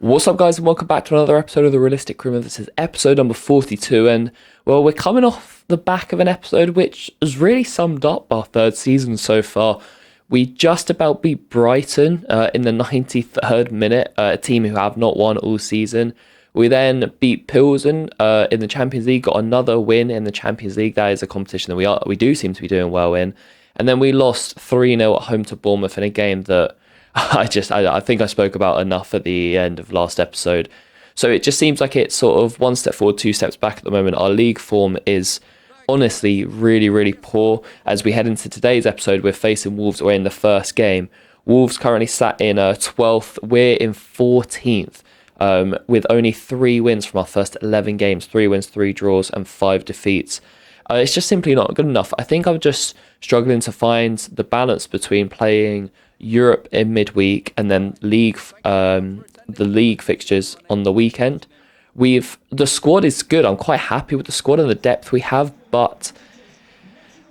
What's up, guys, and welcome back to another episode of The Realistic Criminal. This is episode number 42, and, well, we're coming off the back of an episode which has really summed up our third season so far. We just about beat Brighton in the 93rd minute, a team who have not won all season. We then beat Pilsen in the Champions League, got another win in the Champions League. That is a competition that we do seem to be doing well in. And then we lost 3-0 at home to Bournemouth in a game that I think I spoke about enough at the end of last episode. So it just seems like it's sort of one step forward, two steps back at the moment. Our league form is honestly really, really poor. As we head into today's episode, we're facing Wolves away in the first game. Wolves currently sat in 12th. We're in 14th with only 3 wins from our first 11 games. 3 wins, 3 draws and 5 defeats. It's just simply not good enough. I think I'm just struggling to find the balance between playing Europe in midweek and then the league fixtures on the weekend. The squad is good. I'm quite happy with the squad and the depth we have, but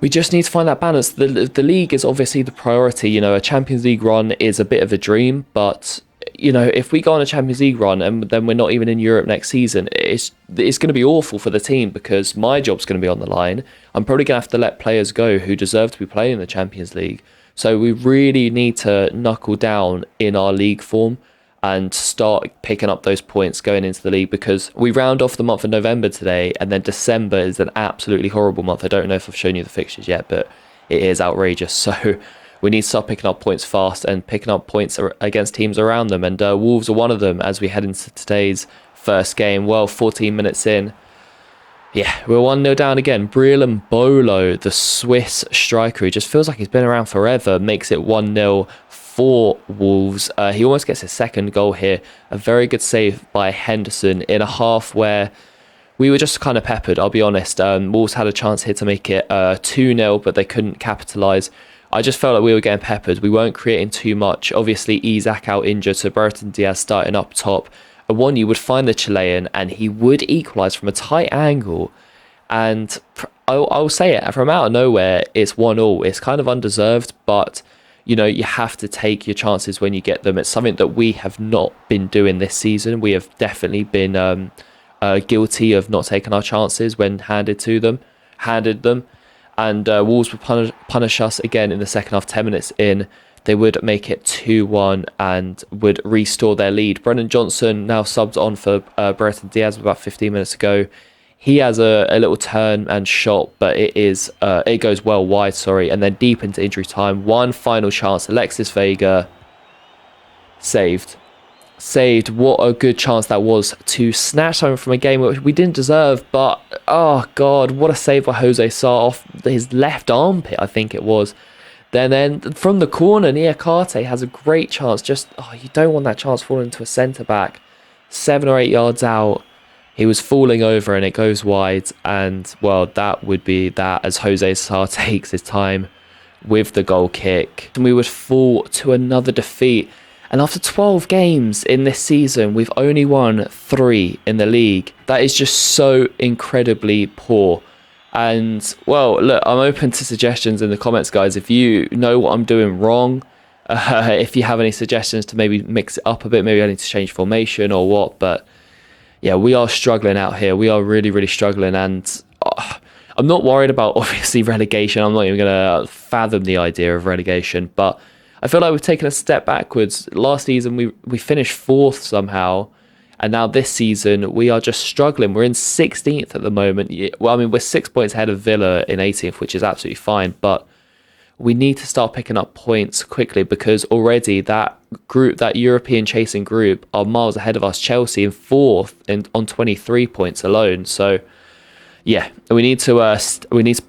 we just need to find that balance. The league is obviously the priority. You know, a Champions League run is a bit of a dream, but you know, if we go on a Champions League run and then we're not even in Europe next season, it's going to be awful for the team because my job's going to be on the line. I'm probably going to have to let players go who deserve to be playing in the Champions League. So we really need to knuckle down in our league form and start picking up those points going into the league, because we round off the month of November today, and then December is an absolutely horrible month. I don't know if I've shown you the fixtures yet, but it is outrageous. So we need to start picking up points fast and picking up points against teams around them. And Wolves are one of them as we head into today's first game. Well, 14 minutes in. Yeah, we're 1-0 down again. Briel Mbolo, the Swiss striker, who just feels like he's been around forever, makes it 1-0 for Wolves. He almost gets his second goal here. A very good save by Henderson in a half where we were just kind of peppered, I'll be honest. Wolves had a chance here to make it 2-0, but they couldn't capitalise. I just felt like we were getting peppered. We weren't creating too much. Obviously, Isak out injured, so Brereton Diaz starting up top. And you would find the Chilean, and he would equalise from a tight angle. And I'll say it, from out of nowhere, it's 1-1. It's kind of undeserved, but you know, you have to take your chances when you get them. It's something that we have not been doing this season. We have definitely been guilty of not taking our chances when handed them. And Wolves would punish us again in the second half. 10 minutes in, they would make it 2-1 and would restore their lead. Brennan Johnson now subbed on for Brereton Diaz about 15 minutes ago. He has a little turn and shot, but it goes well wide, and then deep into injury time. One final chance. Alexis Vega saved. What a good chance that was to snatch something from a game which we didn't deserve, but oh god, what a save by Jose Sarr off his left armpit, I think it was. Then from the corner, Niakate has a great chance. You don't want that chance falling to a centre back. 7 or 8 yards out, he was falling over and it goes wide, and well, that would be that as Jose Sarr takes his time with the goal kick. And we would fall to another defeat. And after 12 games in this season, we've only won 3 in the league. That is just so incredibly poor. And, well, look, I'm open to suggestions in the comments, guys. If you know what I'm doing wrong, if you have any suggestions to maybe mix it up a bit, maybe I need to change formation or what. But, yeah, we are struggling out here. We are really, really struggling. And I'm not worried about, obviously, relegation. I'm not even going to fathom the idea of relegation. But I feel like we've taken a step backwards. Last season, we finished 4th somehow. And now this season, we are just struggling. We're in 16th at the moment. Well, I mean, we're 6 points ahead of Villa in 18th, which is absolutely fine. But we need to start picking up points quickly, because already that European chasing group, are miles ahead of us. Chelsea in 4th on 23 points alone. So, yeah, we need to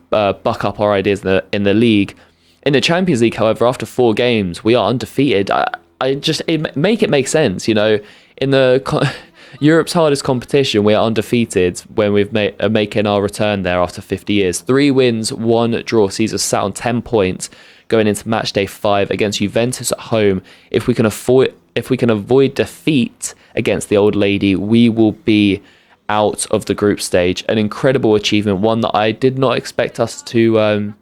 buck up our ideas in the league. In the Champions League, however, after 4 games, we are undefeated. Make it make sense, you know. In the Europe's hardest competition, we are undefeated when we've making our return there after 50 years. 3 wins, 1 draw sees us sat on 10 points going into match day 5 against Juventus at home. If we can avoid defeat against the old lady, we will be out of the group stage. An incredible achievement, one that I did not expect us to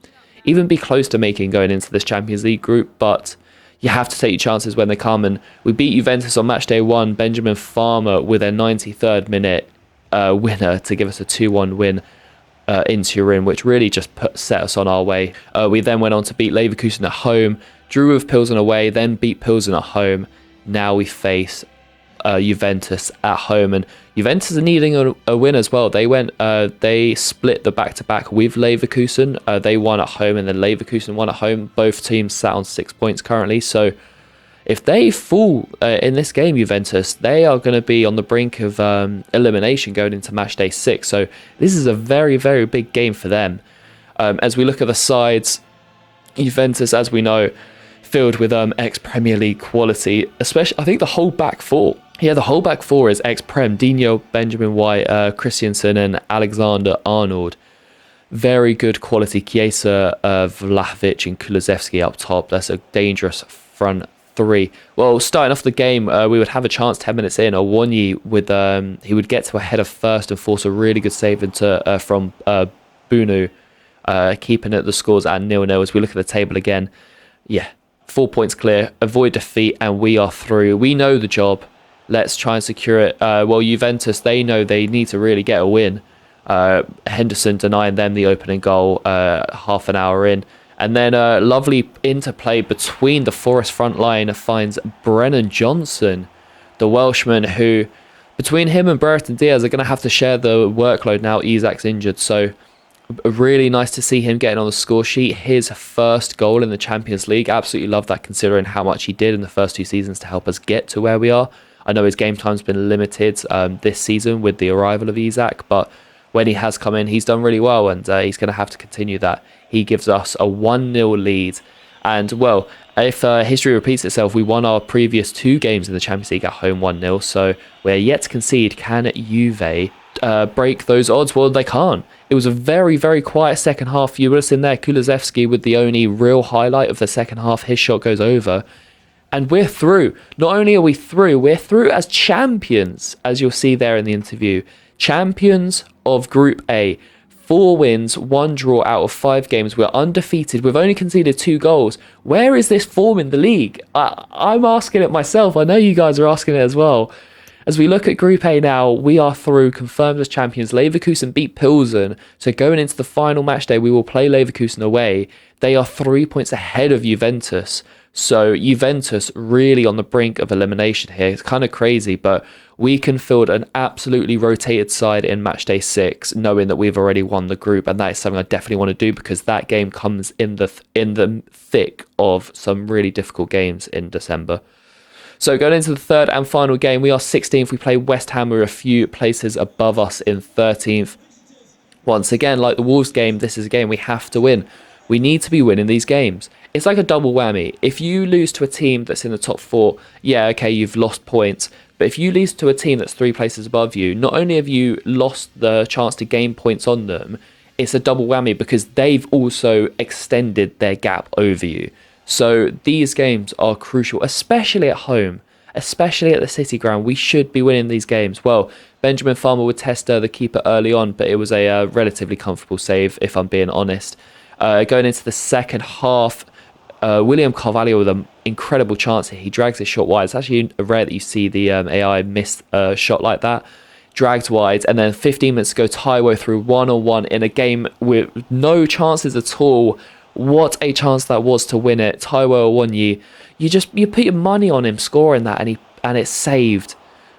even be close to making going into this Champions League group, but you have to take your chances when they come. And we beat Juventus on match day 1. Benjamin Farmer with a 93rd minute winner to give us a 2-1 win in Turin, which really just set us on our way. We then went on to beat Leverkusen at home, drew with Pilsen away, then beat Pilsen at home. Now we face Juventus at home, and Juventus are needing a win as well. They split the back-to-back with Leverkusen. They won at home, and then Leverkusen won at home. Both teams sat on 6 points currently, so if they fall in this game, Juventus, they are going to be on the brink of elimination going into match day 6. So this is a very, very big game for them. As we look at the sides, Juventus, as we know, filled with ex-Premier League quality, especially, I think the whole back four. Yeah, the whole back four is ex-Prem. Dino, Benjamin White, Christiansen and Alexander-Arnold. Very good quality. Chiesa, Vlahovic and Kulusevski up top. That's a dangerous front three. Well, starting off the game, we would have a chance 10 minutes in. Owonyi he would get to a header first and force a really good save from Bunu, keeping the scores at 0-0. As we look at the table again, yeah, 4 points clear, avoid defeat, and we are through. We know the job. Let's try and secure it. Well, Juventus, they know they need to really get a win. Henderson denying them the opening goal half an hour in. And then a lovely interplay between the Forest front line finds Brennan Johnson, the Welshman, who, between him and Brereton Diaz, are going to have to share the workload now. Isak's injured, so really nice to see him getting on the score sheet. His first goal in the Champions League. Absolutely love that, considering how much he did in the first 2 seasons to help us get to where we are. I know his game time's been limited this season with the arrival of Isak, but when he has come in, he's done really well, and he's going to have to continue that. He gives us a 1-0 lead. And, well, if history repeats itself, we won our previous 2 games in the Champions League at home 1-0, so we're yet to concede. Can Juve break those odds? Well, they can't. It was a very, very quiet second half. You would have seen there Kulusevski with the only real highlight of the second half. His shot goes over. And we're through. Not only are we through, we're through as champions, as you'll see there in the interview. Champions of Group A. 4 wins, 1 draw out of 5 games. We're undefeated. We've only conceded 2 goals. Where is this form in the league? I'm asking it myself. I know you guys are asking it as well. As we look at Group A now, we are through, confirmed as champions. Leverkusen beat Pilsen. So going into the final match day, we will play Leverkusen away. They are 3 points ahead of Juventus. So Juventus really on the brink of elimination here. It's kind of crazy, but we can field an absolutely rotated side in match day 6, knowing that we've already won the group, and that is something I definitely want to do, because that game comes in the thick of some really difficult games in December. So going into the third and final game, we are 16th. We play West Ham. We're a few places above us in 13th. Once again, like the Wolves game, this is a game we have to win. We need to be winning these games. It's like a double whammy. If you lose to a team that's in the top 4, yeah, okay, you've lost points. But if you lose to a team that's 3 places above you, not only have you lost the chance to gain points on them, it's a double whammy because they've also extended their gap over you. So these games are crucial, especially at home, especially at the City Ground. We should be winning these games. Well, Benjamin Farmer would test the keeper early on, but it was a relatively comfortable save, if I'm being honest. Going into the second half, William Carvalho with an incredible chance here. He drags his shot wide. It's actually rare that you see the AI miss a shot like that. Dragged wide, and then 15 minutes ago, Taiwo through 1-on-1 in a game with no chances at all. What a chance that was to win it. Taiwo Owonyi, you put your money on him scoring that, and it's saved.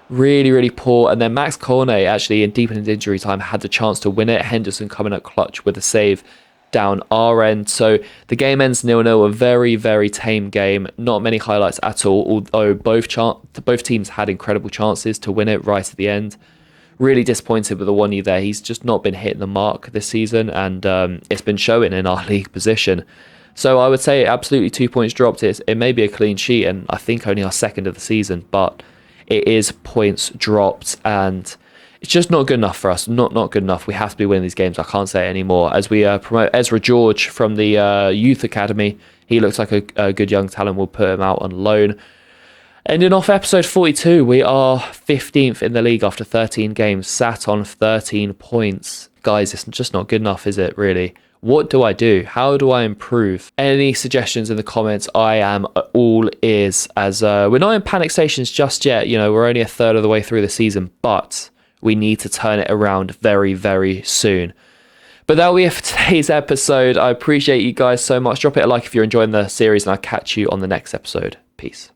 Really, really poor. And then Max Cornet, actually in deep into injury time, had the chance to win it. Henderson coming up clutch with a save down our end. So the game ends 0-0. A very, very tame game. Not many highlights at all, although both teams had incredible chances to win it right at the end. Really disappointed with Owonyi there. He's just not been hitting the mark this season, and it's been showing in our league position. So I would say absolutely 2 points dropped. It may be a clean sheet, and I think only our second of the season, but it is points dropped, and it's just not good enough for us. Not good enough. We have to be winning these games. I can't say it anymore. As we promote Ezra George from the youth academy, he looks like a good young talent. We'll put him out on loan. Ending off episode 42, we are 15th in the league after 13 games, sat on 13 points. Guys, it's just not good enough, is it, really? What do I do? How do I improve? Any suggestions in the comments? I am all ears, as we're not in panic stations just yet. We're only a third of the way through the season, but we need to turn it around very, very soon. But that'll be it for today's episode. I appreciate you guys so much. Drop it a like if you're enjoying the series, and I'll catch you on the next episode. Peace.